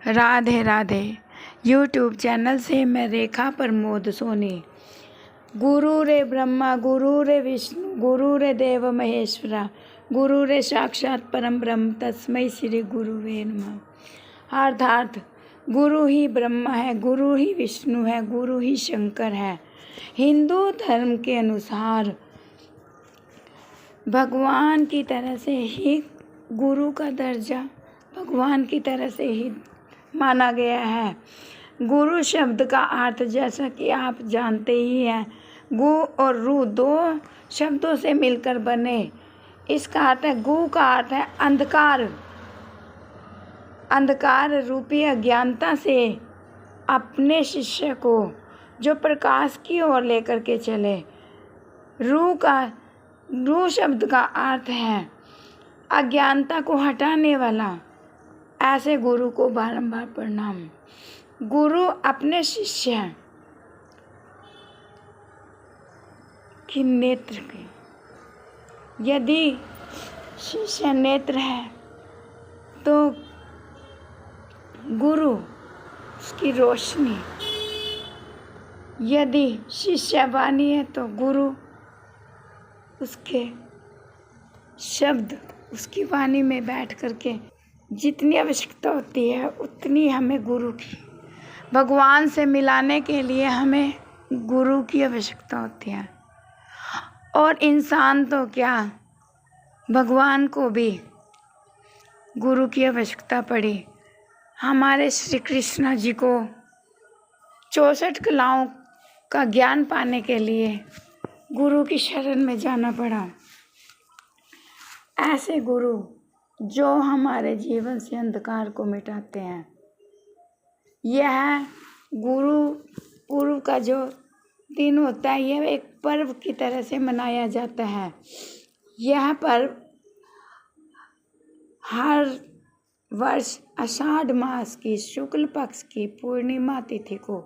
Radhe Radhe. YouTube channel से मैं रेखा प्रमोद सोनी। गुरु रे ब्रह्मा गुरु रे विष्णु गुरु रे देव महेश्वरा गुरु रे साक्षात परम ब्रह्म तस्मै श्री गुरुवे नमः। अर्थात गुरु ही ब्रह्मा है, गुरु ही विष्णु है, गुरु ही शंकर है। हिंदू धर्म के अनुसार भगवान की तरह से ही गुरु का दर्जा भगवान की तरह से ही माना गया है। गुरु शब्द का अर्थ जैसा कि आप जानते ही हैं, गु और रु दो शब्दों से मिलकर बने। इसका अर्थ है, गु का अर्थ है अंधकार, अंधकार रूपी अज्ञानता से अपने शिष्य को जो प्रकाश की ओर लेकर के चले। रु शब्द का अर्थ है अज्ञानता को हटाने वाला। ऐसे गुरु को बारंबार प्रणाम। गुरु अपने शिष्य की नेत्र के, यदि शिष्य नेत्र है तो गुरु उसकी रोशनी, यदि शिष्य वाणी है तो गुरु उसके शब्द, उसकी वाणी में बैठ करके जितनी आवश्यकता होती है उतनी हमें गुरु की, भगवान से मिलाने के लिए हमें गुरु की आवश्यकता होती है। और इंसान तो क्या, भगवान को भी गुरु की आवश्यकता पड़ी। हमारे श्री कृष्ण जी को 64 कलाओं का ज्ञान पाने के लिए गुरु की शरण में जाना पड़ा। ऐसे गुरु जो हमारे जीवन से अंधकार को मिटाते हैं। यह गुरु का जो दिन होता है, यह एक पर्व की तरह से मनाया जाता है। यह पर्व हर वर्ष आषाढ़ मास की शुक्ल पक्ष की पूर्णिमा तिथि को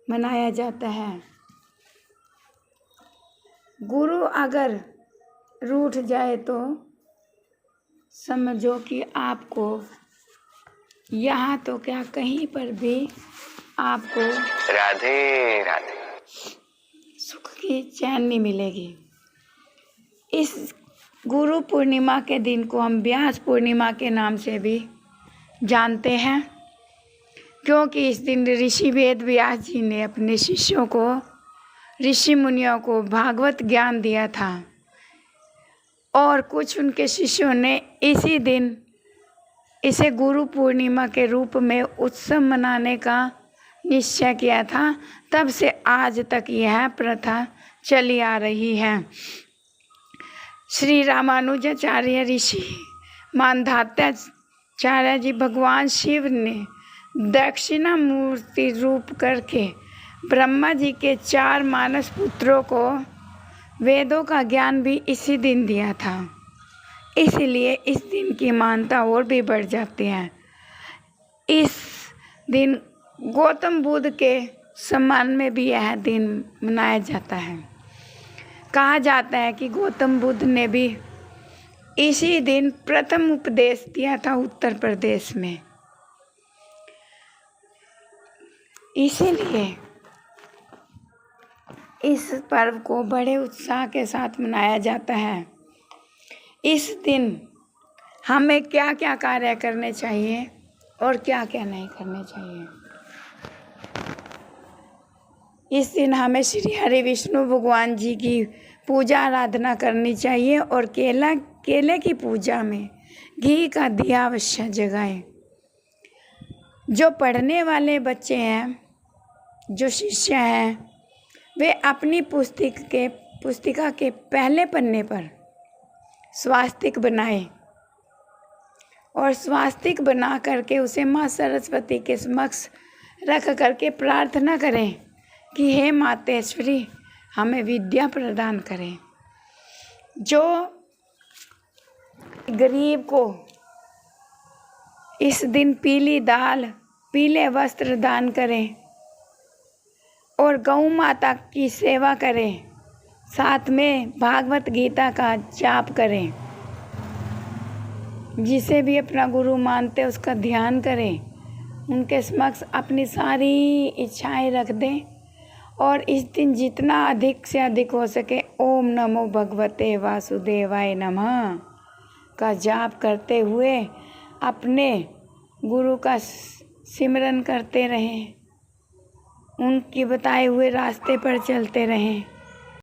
मनाया जाता है। गुरु अगर रूठ जाए तो समझो कि आपको यहाँ तो क्या कहीं पर भी आपको राधे राधे सुख की चैन नहीं मिलेगी। इस गुरु पूर्णिमा के दिन को हम व्यास पूर्णिमा के नाम से भी जानते हैं, क्योंकि इस दिन ऋषि वेद व्यास जी ने अपने शिष्यों को, ऋषि मुनियों को भागवत ज्ञान दिया था। और कुछ उनके शिष्यों ने इसी दिन इसे गुरु पूर्णिमा के रूप में उत्सव मनाने का निश्चय किया था। तब से आज तक यह प्रथा चली आ रही है। श्री रामानुजाचार्य ऋषि मानधाताचार्य जी भगवान शिव ने दक्षिणा मूर्ति रूप करके ब्रह्मा जी के 4 मानस पुत्रों को वेदों का ज्ञान भी इसी दिन दिया था। इसलिए इस दिन की मान्यता और भी बढ़ जाती है। इस दिन गौतम बुद्ध के सम्मान में भी यह दिन मनाया जाता है। कहा जाता है कि गौतम बुद्ध ने भी इसी दिन प्रथम उपदेश दिया था उत्तर प्रदेश में। इसीलिए इस पर्व को बड़े उत्साह के साथ मनाया जाता है। इस दिन हमें क्या क्या कार्य करने चाहिए और क्या क्या नहीं करने चाहिए। इस दिन हमें श्री हरि विष्णु भगवान जी की पूजा आराधना करनी चाहिए और केले की पूजा में घी का दिया अवश्य जगाएं। जो पढ़ने वाले बच्चे हैं, जो शिष्य हैं, वे अपनी पुस्तिका के पहले पन्ने पर स्वास्तिक बनाएं और स्वास्तिक बना करके उसे माँ सरस्वती के समक्ष रख करके प्रार्थना करें कि हे मातेश्वरी हमें विद्या प्रदान करें। जो गरीब को इस दिन पीली दाल, पीले वस्त्र दान करें और गौ माता की सेवा करें, साथ में भागवत गीता का जाप करें। जिसे भी अपना गुरु मानते उसका ध्यान करें, उनके समक्ष अपनी सारी इच्छाएं रख दें और इस दिन जितना अधिक से अधिक हो सके ओम नमो भगवते वासुदेवाय नमः का जाप करते हुए अपने गुरु का सिमरन करते रहें, उनके बताए हुए रास्ते पर चलते रहें।